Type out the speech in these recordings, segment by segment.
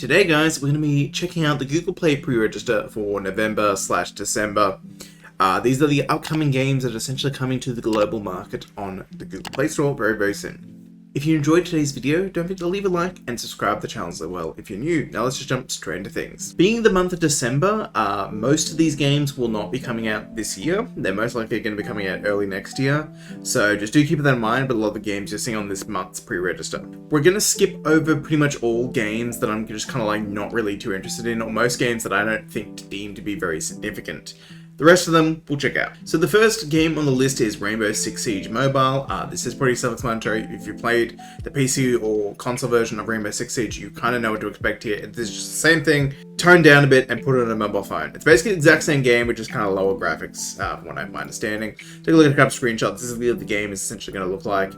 Today guys, we're going to be checking out the Google Play pre-register for November/December. These are the upcoming games that are essentially coming to the global market on the Google Play Store very soon. If you enjoyed today's video, don't forget to leave a like and subscribe to the channel as well if you're new. Now let's just jump straight into things. Being the month of December, most of these games will not be coming out this year. They're most likely going to be coming out early next year. So just do keep that in mind, but a lot of the games you're seeing on this month's pre-register. We're going to skip over pretty much all games that I'm just kind of like not really too interested in, or most games that I don't think deem to be very significant. The rest of them, we'll check out. So the first game on the list is Rainbow Six Siege Mobile. This is pretty self-explanatory. If you played the PC or console version of Rainbow Six Siege, you kind of know what to expect here. It's just the same thing, toned down a bit and put it on a mobile phone. It's basically the exact same game, which is kind of lower graphics, from what I have my understanding. Take a look at a couple screenshots. This is what the game is essentially going to look like.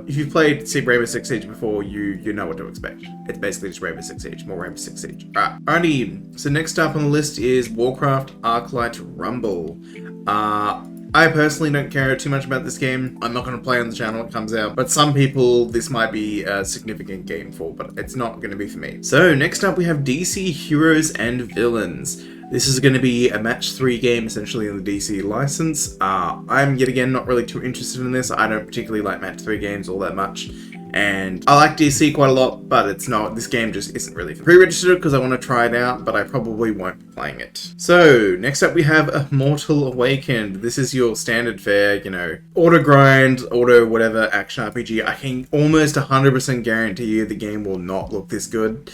If you've played Rainbow Six Siege before, you know what to expect. It's basically just Rainbow Six Siege, more Rainbow Six Siege. Alrighty, so next up on the list is Warcraft Arclight Rumble. I personally don't care too much about this game. I'm not going to play on the channel when it comes out, but some people this might be a significant game for, but it's not going to be for me. So next up we have DC Heroes and Villains. This is going to be a match 3 game, essentially in the DC license. I'm yet again not really too interested in this. I don't particularly like match 3 games all that much. And I like DC quite a lot, but it's not, this game just isn't really pre-registered because I want to try it out, but I probably won't be playing it. So, next up we have Immortal Awakened. This is your standard fare, you know, auto grind, auto whatever action RPG. I can almost 100% guarantee you the game will not look this good.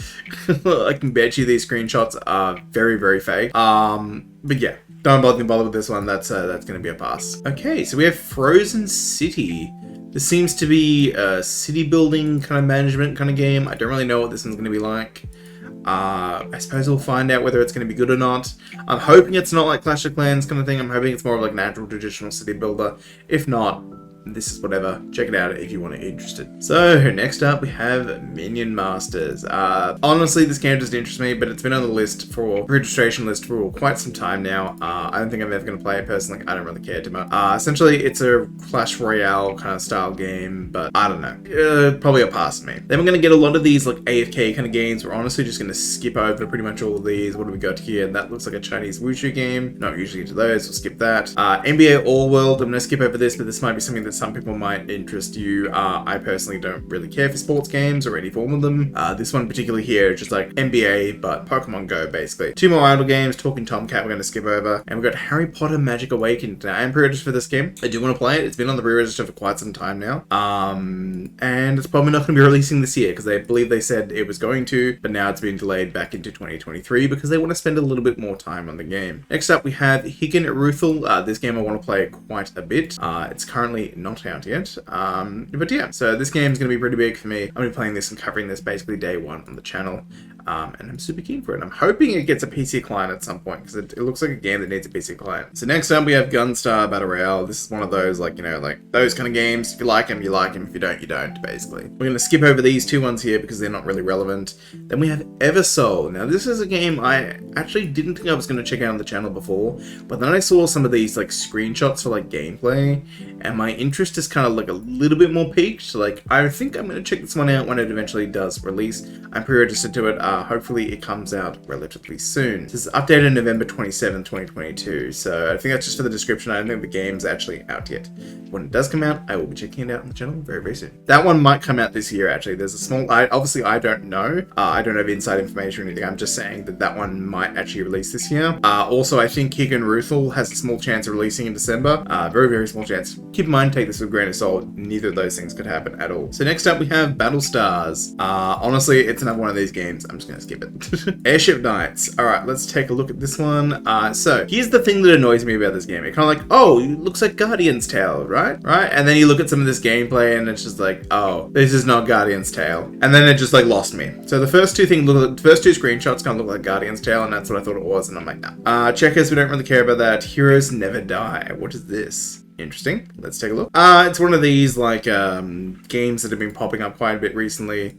I can bet you these screenshots are very fake. But yeah, don't bother with this one. That's gonna be a pass. Okay, so we have Frozen City. This seems to be a city building kind of management kind of game. I don't really know what this one's going to be like. I suppose we'll find out whether it's going to be good or not. I'm hoping it's not like Clash of Clans kind of thing. I'm hoping it's more of like an actual traditional city builder. If not, this is whatever. Check it out if you want to be interested. So next up we have Minion Masters. Honestly, this game doesn't interest me, but it's been on the list for registration list for quite some time now. I don't think I'm ever going to play it personally. I don't really care too much. Essentially, it's a Clash Royale kind of style game, but I don't know. Probably a pass for me. Then we're going to get a lot of these like AFK kind of games. We're honestly just going to skip over pretty much all of these. What do we got here? That looks like a Chinese wushu game. Not usually into those. We'll skip that. NBA All World. I'm going to skip over this, but this might be something that some people might interest you. I personally don't really care for sports games or any form of them. This one particularly here is just like NBA, but Pokemon Go basically. 2 more idle games, Talking Tomcat we're going to skip over. And we've got Harry Potter Magic Awakened. Now, I am pre-registered for this game. I do want to play it. It's been on the pre-register for quite some time now. And it's probably not going to be releasing this year because they believe they said it was going to, but now it's been delayed back into 2023 because they want to spend a little bit more time on the game. Next up we have 𝙀𝙓𝙋𝘼𝙉𝙿. This game I want to play quite a bit. It's currently not out yet. But yeah, so this game's going to be pretty big for me. I'm going to be playing this and covering this basically day one on the channel. And I'm super keen for it. I'm hoping it gets a PC client at some point because it looks like a game that needs a PC client. So next up we have Gunstar Battle Royale. This is one of those like, you know, like those kind of games. If you like them, you like them. If you don't, you don't, basically. We're going to skip over these 2 ones here because they're not really relevant. Then we have Eversoul. Now this is a game I actually didn't think I was going to check out on the channel before, but then I saw some of these like screenshots for like gameplay and my interest is kind of like a little bit more peaked. Like I think I'm going to check this one out when it eventually does release. I'm pre-registered to it. Hopefully it comes out relatively soon. This is updated November 27th, 2022. So I think that's just for the description. I don't think the game's actually out yet. When it does come out, I will be checking it out on the channel very soon. That one might come out this year actually. There's a small, obviously I don't know. I don't have inside information or anything. I'm just saying that one might actually release this year. Also I think 𝙀𝙓𝙋𝘼𝙉𝙿 has a small chance of releasing in December. Very small chance. Keep in mind, take this with a grain of salt. Neither of those things could happen at all. So next up we have Battlestars. Honestly, it's another one of these games. I'm just gonna skip it. Airship Knights. Alright, let's take a look at this one. So here's the thing that annoys me about this game. It kind of like, oh, it looks like Guardian's Tale, right? And then you look at some of this gameplay and it's just like, oh, this is not Guardian's Tale. And then it just like lost me. So the first 2 screenshots kind of look like Guardian's Tale, and that's what I thought it was, and I'm like, nah. Checkers, we don't really care about that. Heroes Never Die. What is this? Interesting. Let's take a look. It's one of these like games that have been popping up quite a bit recently.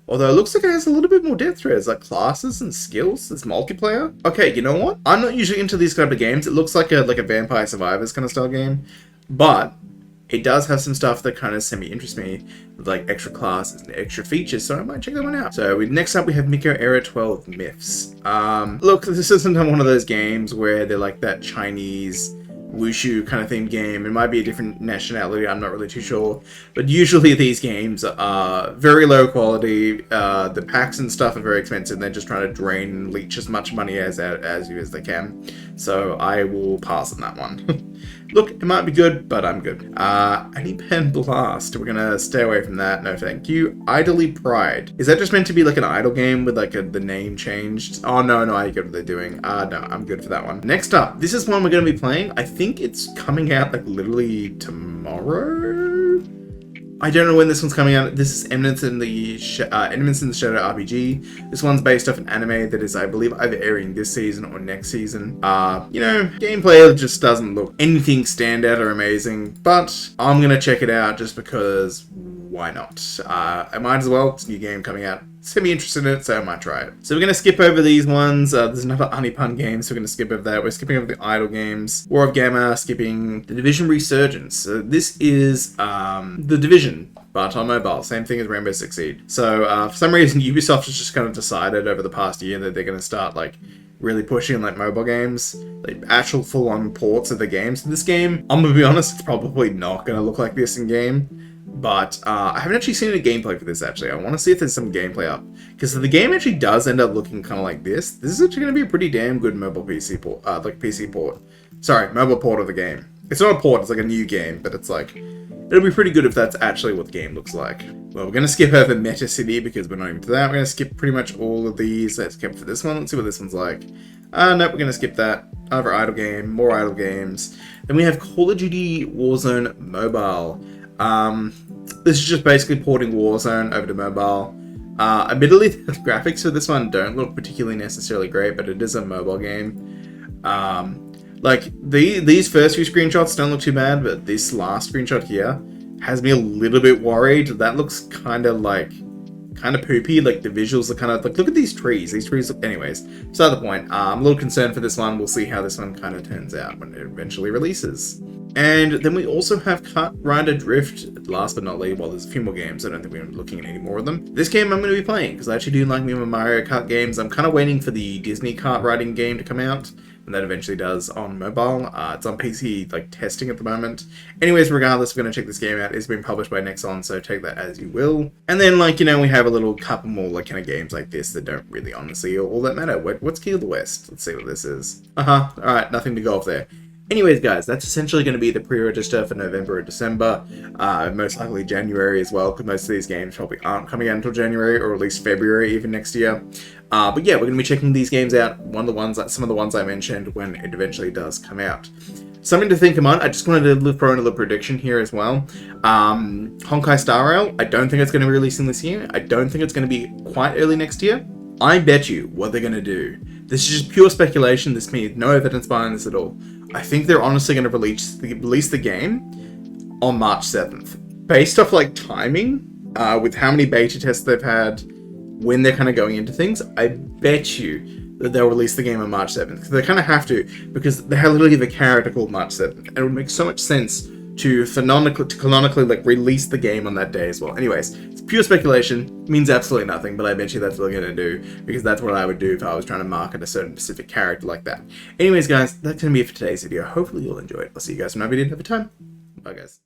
Although it looks like it has a little bit more depth to it. It's like classes and skills. It's multiplayer. Okay, you know what? I'm not usually into these kind of games. It looks like a Vampire Survivors kind of style game. But It does have some stuff that kind of semi-interests me, with like extra classes and extra features, so I might check that one out. So next up we have 𝙀𝙓𝙋𝘼𝙉𝘿. Look, this isn't one of those games where they're like that Chinese wushu kind of themed game. It might be a different nationality, I'm not really too sure. But usually these games are very low quality. The packs and stuff are very expensive. They're just trying to drain and leech as much money as they can. So I will pass on that one. Look, it might be good, but I'm good. 𝙀𝙓𝙋𝘼𝙉𝘿 Blast. We're gonna stay away from that. No, thank you. 𝙀𝙓𝙋𝘼. Is that just meant to be like an idle game with like the name changed? Oh, no, I get what they're doing. No, I'm good for that one. Next up, this is one we're gonna be playing. I think it's coming out like literally tomorrow? I don't know when this one's coming out. This is Eminence in the Shadow RPG. This one's based off an anime that is, I believe, either airing this season or next season. You know, gameplay just doesn't look anything standout or amazing, but I'm gonna check it out just because why not? I might as well. It's a new game coming out. Semi-interested in it, so I might try it. So we're going to skip over these ones. There's another 𝙀𝙀𝙋 game, so we're going to skip over that. We're skipping over the idle games. War of Gamma, skipping The Division Resurgence. So this is The Division, but on mobile. Same thing as Rainbow Six Siege. So for some reason, Ubisoft has just kind of decided over the past year that they're going to start like really pushing like mobile games, like actual full-on ports of the games. This game, I'm going to be honest, it's probably not going to look like this in game. But I haven't actually seen any gameplay for this, actually. I want to see if there's some gameplay up. Because if the game actually does end up looking kind of like this is actually going to be a pretty damn good mobile PC port. PC port. Sorry, mobile port of the game. It's not a port, it's like a new game, but it's like, it'll be pretty good if that's actually what the game looks like. Well, we're going to skip over Meta City because we're not into that. We're going to skip pretty much all of these. Let's skip for this one. Let's see what this one's like. Nope, we're going to skip that. Another idle game, more idle games. Then we have Call of Duty Warzone Mobile. This is just basically porting Warzone over to mobile. Admittedly, the graphics for this one don't look particularly necessarily great, but it is a mobile game. Like, these first few screenshots don't look too bad, but this last screenshot here has me a little bit worried. That looks kind of poopy. Like, the visuals are kind of like, look at these trees. These trees look... Anyways, beside the point. I'm a little concerned for this one. We'll see how this one kind of turns out when it eventually releases. And then we also have Kart Rider Drift, last but not least. Well, there's a few more games. I don't think we're looking at any more of them. This game I'm going to be playing, because I actually do like me with Mario Kart games. I'm kind of waiting for the Disney kart riding game to come out, and that eventually does on mobile. It's on PC, like, testing at the moment. Anyways, regardless, we're going to check this game out. It's been published by Nexon, so take that as you will. And then, like, you know, we have a little couple more, like, kind of games like this that don't really honestly all that matter. What's 𝙀𝙓𝙋𝘼𝙉? Let's see what this is. Alright, nothing to go off there. Anyways, guys, that's essentially going to be the pre-register for November or December, most likely January as well, because most of these games probably aren't coming out until January, or at least February even next year. But yeah, we're going to be checking these games out, some of the ones I mentioned when it eventually does come out. Something to think about, I just wanted to throw in a little prediction here as well. Honkai Star Rail, I don't think it's going to be releasing this year. I don't think it's going to be quite early next year. I bet you what they're going to do. This is just pure speculation. This means no evidence behind this at all. I think they're honestly going to release the game on March 7th. Based off, like, timing, with how many beta tests they've had, when they're kind of going into things, I bet you that they'll release the game on March 7th. Because they kind of have to, because they have literally the character called March 7th. And it would make so much sense to canonically, like, release the game on that day as well. Anyways, it's pure speculation, means absolutely nothing, but I bet you that's what they're going to do, because that's what I would do if I was trying to market a certain specific character like that. Anyways, guys, that's going to be it for today's video. Hopefully you'll enjoy it. I'll see you guys when I video another time. Bye, guys.